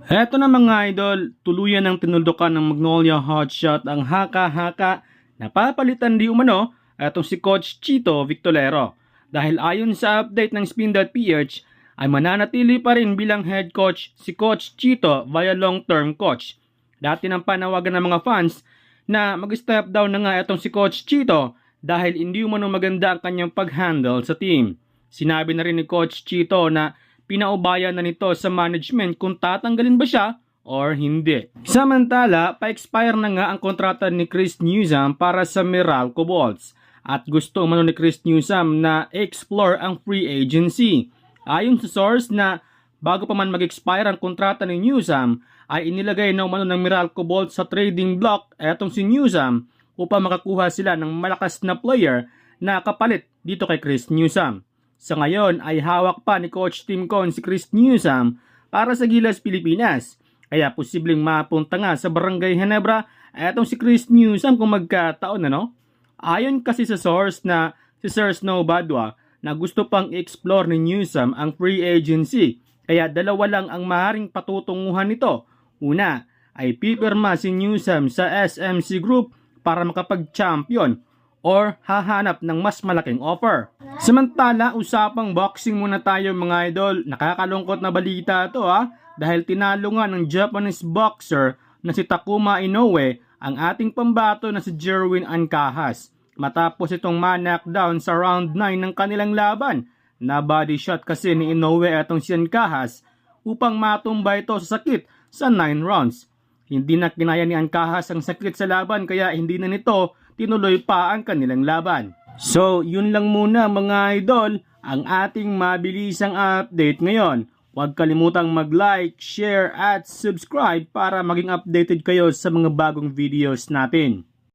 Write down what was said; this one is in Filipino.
Eto na mga idol, tuluyan ng tinuldukan ng Magnolia Hotshot ang haka-haka na papalitan di umano etong si Coach Chito Victolero. Dahil ayon sa update ng Spin.ph ay mananatili pa rin bilang head coach si Coach Chito via long-term coach. Dati nang panawagan ng mga fans na mag-step down na nga etong si Coach Chito dahil hindi umano maganda ang kanyang pag-handle sa team. Sinabi na rin ni Coach Chito na pinaubayan na nito sa management kung tatanggalin ba siya or hindi. Samantala, pa-expire na nga ang kontrata ni Chris Newsome para sa Meralco Bolts at gusto umano ni Chris Newsome na explore ang free agency. Ayon sa source na bago pa man mag-expire ang kontrata ni Newsome ay inilagay na umano ng Meralco Bolts sa trading block etong si Newsome upang makakuha sila ng malakas na player na kapalit dito kay Chris Newsome. Sa ngayon ay hawak pa ni Coach Tim Cone si Chris Newsome para sa Gilas, Pilipinas. Kaya posibleng mapunta nga sa Barangay Ginebra etong si Chris Newsome kung magkataon Ayon kasi sa source na si Sir Snow Badwa na gusto pang i-explore ni Newsome ang free agency. Kaya dalawa lang ang maaaring patutunguhan nito. Una ay pipirma si Newsome sa SMC Group para makapag-champion or hahanap ng mas malaking offer. Samantala, usapang boxing muna tayo mga idol. Nakakalungkot na balita to dahil tinalo nga ng Japanese boxer na si Takuma Inoue ang ating pambato na si Jerwin Ancajas. Matapos itong ma-knockdown sa round 9 ng kanilang laban. Na body shot kasi ni Inoue atong si Ancajas upang matumba ito sa sakit sa 9 rounds. Hindi na kinaya ni Ancajas ang sakit sa laban kaya hindi na nito tinuloy pa ang kanilang laban. So, yun lang muna mga idol, ang ating mabilisang update ngayon. Huwag kalimutang mag-like, share at subscribe para maging updated kayo sa mga bagong videos natin.